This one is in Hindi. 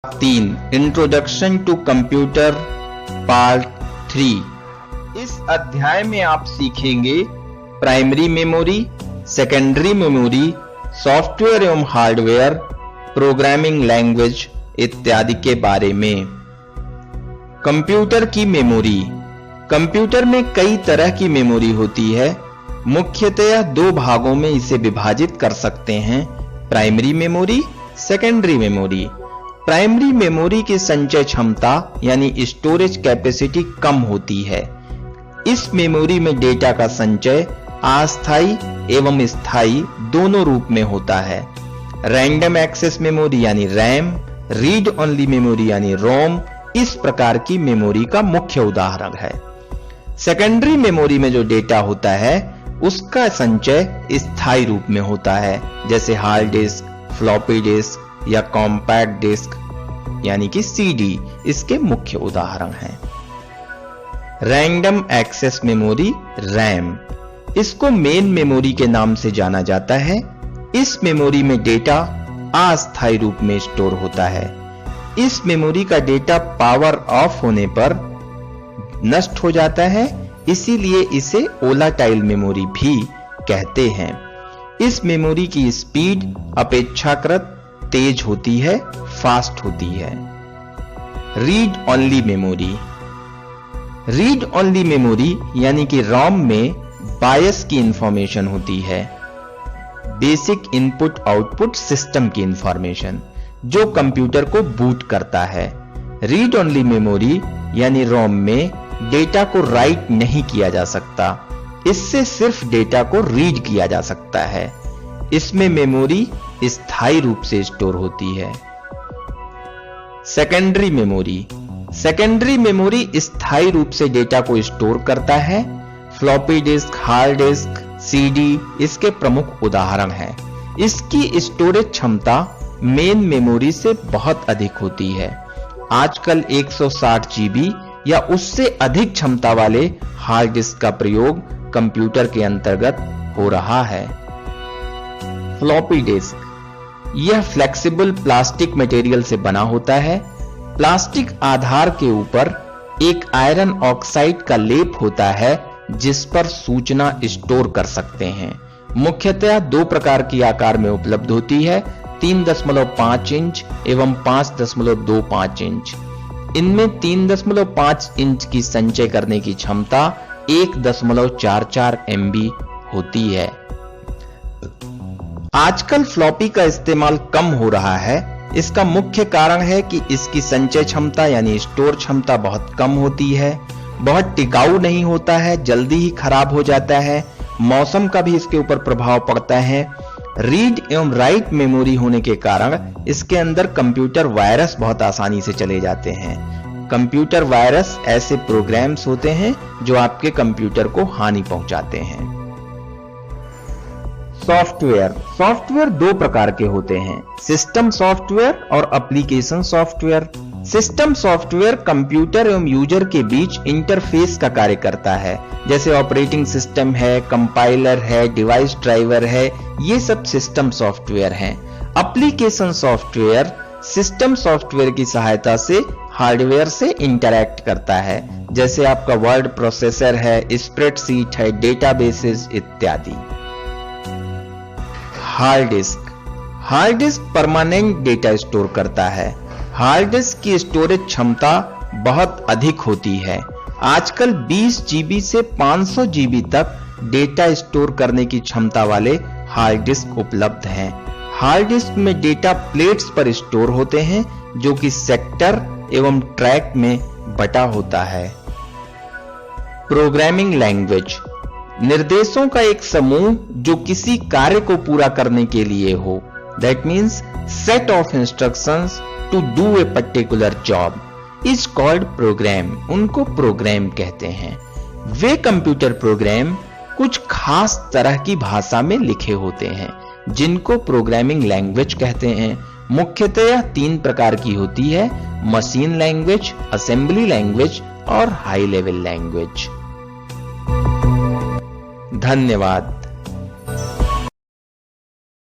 3 इंट्रोडक्शन टू कंप्यूटर पार्ट 3। इस अध्याय में आप सीखेंगे primary memory, secondary memory, software एवं हार्डवेयर, प्रोग्रामिंग लैंग्वेज इत्यादि के बारे में। कंप्यूटर की मेमोरी। कंप्यूटर में कई तरह की मेमोरी होती है। मुख्यतया दो भागों में इसे विभाजित कर सकते हैं, primary memory, secondary memory. Primary memory की संचय क्षमता यानी स्टोरेज कैपेसिटी कम होती है। इस मेमोरी में डेटा का संचय अस्थायी एवं स्थायी दोनों रूप में होता है। रैंडम एक्सेस मेमोरी यानी रैम, रीड ओनली मेमोरी यानी रोम इस प्रकार की मेमोरी का मुख्य उदाहरण है। सेकेंडरी मेमोरी में जो डेटा होता है उसका संचय स्थायी रूप में होता है, जैसे हार्ड डिस्क, फ्लॉपी डिस्क या कॉम्पैक्ट डिस्क यानी कि सीडी इसके मुख्य उदाहरण हैं। रैंडम एक्सेस मेमोरी रैम, इसको मेन मेमोरी के नाम से जाना जाता है। इस मेमोरी में डेटा अस्थायी रूप में स्टोर होता है। इस मेमोरी का डेटा पावर ऑफ होने पर नष्ट हो जाता है, इसीलिए इसे वोलाटाइल मेमोरी भी कहते हैं। इस मेमोरी की स्पीड अपेक्षाकृत तेज होती है, फास्ट होती है। Read only memory. Read only memory यानी कि रोम में बायस की इंफॉर्मेशन होती है, बेसिक इनपुट आउटपुट सिस्टम की इंफॉर्मेशन जो कंप्यूटर को बूट करता है। रीड ओनली मेमोरी यानी रोम में डेटा को राइट नहीं किया जा सकता, इससे सिर्फ डेटा को रीड किया जा सकता है। इसमें मेमोरी स्थायी रूप से स्टोर होती है। Secondary memory. सेकेंडरी मेमोरी स्थायी रूप से डेटा को स्टोर करता है। Floppy disk, hard disk, CD इसके प्रमुख उदाहरण हैं। इसकी स्टोरेज क्षमता मेन मेमोरी से बहुत अधिक होती है। आजकल 160 जीबी या उससे अधिक क्षमता वाले हार्ड डिस्क का प्रयोग कंप्यूटर के अंतर्गत हो रहा है। फ्लॉपी डिस्क, यह फ्लेक्सिबल प्लास्टिक मटेरियल से बना होता है। प्लास्टिक आधार के ऊपर एक आयरन ऑक्साइड का लेप होता है जिस पर सूचना स्टोर कर सकते हैं। मुख्यतः दो प्रकार की आकार में उपलब्ध होती है, 3.5 इंच एवं 5.25 इंच। इनमें 3.5 इंच की संचय करने की क्षमता 1.44 MB होती है। आजकल फ्लॉपी का इस्तेमाल कम हो रहा है। इसका मुख्य कारण है कि इसकी संचय क्षमता यानी स्टोर क्षमता बहुत कम होती है, बहुत टिकाऊ नहीं होता है, जल्दी ही खराब हो जाता है। मौसम का भी इसके ऊपर प्रभाव पड़ता है। रीड एवं राइट मेमोरी होने के कारण इसके अंदर कंप्यूटर वायरस बहुत आसानी से चले जाते हैं। कंप्यूटर वायरस ऐसे प्रोग्राम्स होते हैं जो आपके कंप्यूटर को हानि पहुंचाते हैं। सॉफ्टवेयर। सॉफ्टवेयर दो प्रकार के होते हैं, सिस्टम सॉफ्टवेयर और application software. System software computer एवं यूजर के बीच इंटरफेस का कार्य करता है, जैसे ऑपरेटिंग सिस्टम है, कंपाइलर है, डिवाइस ड्राइवर है, ये सब सिस्टम सॉफ्टवेयर हैं। एप्लीकेशन सॉफ्टवेयर सिस्टम सॉफ्टवेयर की सहायता से हार्डवेयर से इंटरैक्ट करता है, जैसे आपका वर्ड प्रोसेसर है, स्प्रेडशीट है, डेटाबेसेस इत्यादि। Hard disk. Hard disk permanent data store करता है। हार्ड डिस्क की स्टोरेज क्षमता बहुत अधिक होती है। आजकल 20 जीबी से 500 जीबी तक डेटा स्टोर करने की क्षमता वाले हार्ड डिस्क उपलब्ध हैं। हार्ड डिस्क में डेटा प्लेट्स पर स्टोर होते हैं जो कि सेक्टर एवं ट्रैक में बटा होता है। प्रोग्रामिंग लैंग्वेज, निर्देशों का एक समूह जो किसी कार्य को पूरा करने के लिए हो। That means set of instructions to do a particular job is called program. उनको प्रोग्राम कहते हैं। वे कंप्यूटर प्रोग्राम कुछ खास तरह की भाषा में लिखे होते हैं जिनको प्रोग्रामिंग लैंग्वेज कहते हैं। मुख्यतः 3 प्रकार की होती है, मशीन लैंग्वेज, असेंबली लैंग्वेज और हाई लेवल लैंग्वेज। धन्यवाद।